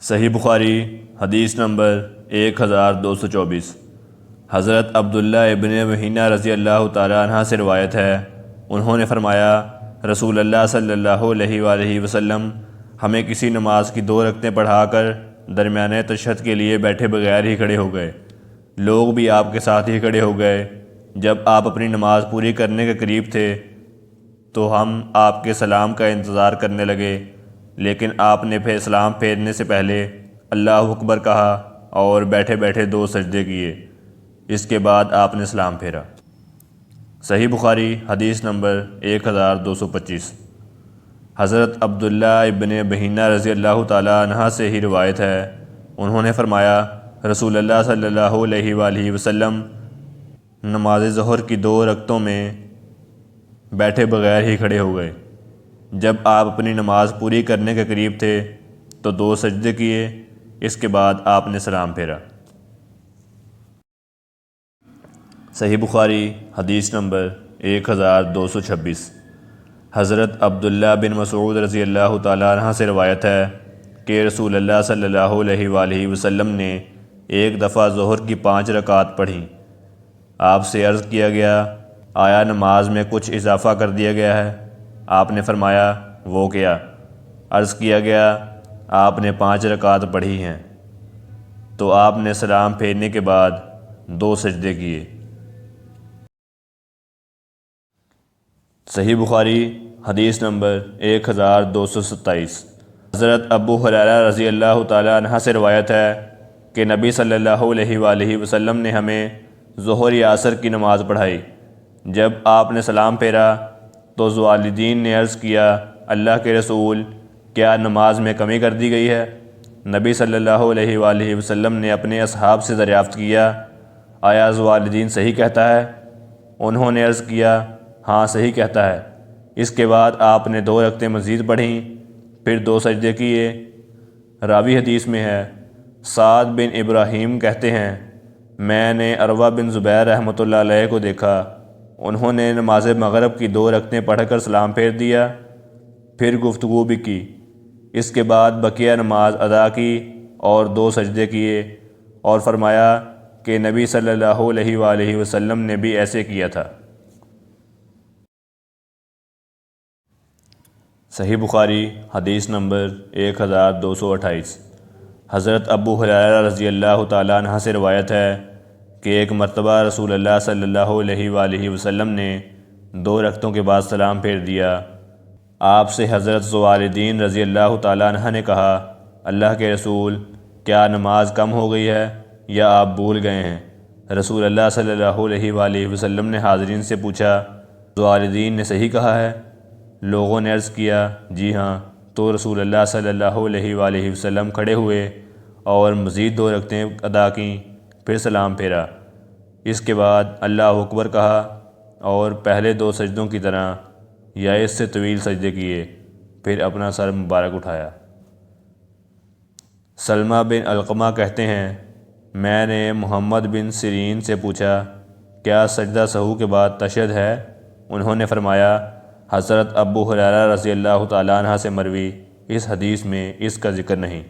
صحیح بخاری حدیث نمبر 1224۔ حضرت عبداللہ ابن بحینہ رضی اللہ تعالیٰ عنہ سے روایت ہے، انہوں نے فرمایا رسول اللہ صلی اللہ علیہ وآلہ وسلم ہمیں کسی نماز کی 2 رکعتیں پڑھا کر درمیانے تشہد کے لیے بیٹھے بغیر ہی کھڑے ہو گئے۔ لوگ بھی آپ کے ساتھ ہی کھڑے ہو گئے۔ جب آپ اپنی نماز پوری کرنے کے قریب تھے تو ہم آپ کے سلام کا انتظار کرنے لگے، لیکن آپ نے پھر سلام پھیرنے سے پہلے اللہ اکبر کہا اور بیٹھے بیٹھے 2 سجدے کیے۔ اس کے بعد آپ نے سلام پھیرا۔ صحیح بخاری حدیث نمبر 1225۔ حضرت عبداللہ ابن بحینہ رضی اللہ تعالیٰ عنہ سے ہی روایت ہے، انہوں نے فرمایا رسول اللہ صلی اللہ علیہ وآلہ وسلم نماز ظہر کی 2 رکعتوں میں بیٹھے بغیر ہی کھڑے ہو گئے۔ جب آپ اپنی نماز پوری کرنے کے قریب تھے تو 2 سجدے کیے، اس کے بعد آپ نے سلام پھیرا۔ صحیح بخاری حدیث نمبر 1226۔ حضرت عبداللہ بن مسعود رضی اللہ تعالیٰ عنہ سے روایت ہے کہ رسول اللہ صلی اللہ علیہ وآلہ وسلم نے ایک دفعہ ظہر کی 5 رکعات پڑھیں۔ آپ سے عرض کیا گیا آیا نماز میں کچھ اضافہ کر دیا گیا ہے؟ آپ نے فرمایا وہ کیا؟ عرض کیا گیا آپ نے 5 رکعات پڑھی ہیں۔ تو آپ نے سلام پھیرنے کے بعد 2 سجدے کیے۔ صحیح بخاری حدیث نمبر 1227۔ حضرت ابو ہریرہ رضی اللہ تعالیٰ عنہ سے روایت ہے کہ نبی صلی اللہ علیہ وآلہ وسلم نے ہمیں ظہر یا عصر کی نماز پڑھائی۔ جب آپ نے سلام پھیرا تو والدین نے عرض کیا اللہ کے رسول کیا نماز میں کمی کر دی گئی ہے؟ نبی صلی اللہ علیہ وآلہ وسلم نے اپنے اصحاب سے دریافت کیا آیا والدین صحیح کہتا ہے؟ انہوں نے عرض کیا ہاں صحیح کہتا ہے۔ اس کے بعد آپ نے 2 رکعتیں مزید پڑھیں، پھر 2 سجدے کیے۔ راوی حدیث میں ہے سعد بن ابراہیم کہتے ہیں میں نے عروہ بن زبیر رحمۃ اللہ علیہ کو دیکھا، انہوں نے نماز مغرب کی 2 رکعتیں پڑھ کر سلام پھیر دیا، پھر گفتگو بھی کی، اس کے بعد بقیہ نماز ادا کی اور 2 سجدے کیے، اور فرمایا کہ نبی صلی اللہ علیہ وآلہ وسلم نے بھی ایسے کیا تھا۔ صحیح بخاری حدیث نمبر 1228۔ حضرت ابو ہریرہ رضی اللہ تعالیٰ عنہ سے روایت ہے کہ ایک مرتبہ رسول اللہ صلی اللہ علیہ وآلہ وسلم نے 2 رکعتوں کے بعد سلام پھیر دیا۔ آپ سے حضرت والدین رضی اللہ تعالیٰ عنہ نے کہا اللہ کے رسول کیا نماز کم ہو گئی ہے یا آپ بھول گئے ہیں؟ رسول اللہ صلی اللہ علیہ وآلہ وسلم نے حاضرین سے پوچھا والدین نے صحیح کہا ہے؟ لوگوں نے عرض کیا جی ہاں۔ تو رسول اللہ صلی اللہ علیہ وآلہ وسلم کھڑے ہوئے اور مزید 2 رکعتیں ادا کیں، پھر سلام پھیرا۔ اس کے بعد اللہ اکبر کہا اور پہلے 2 سجدوں کی طرح یا اس سے طویل سجدے کیے، پھر اپنا سر مبارک اٹھایا۔ سلمہ بن علقمہ کہتے ہیں میں نے محمد بن سیرین سے پوچھا کیا سجدہ سہو کے بعد تشہد ہے؟ انہوں نے فرمایا حضرت ابو ہریرہ رضی اللہ تعالیٰ عنہ سے مروی اس حدیث میں اس کا ذکر نہیں۔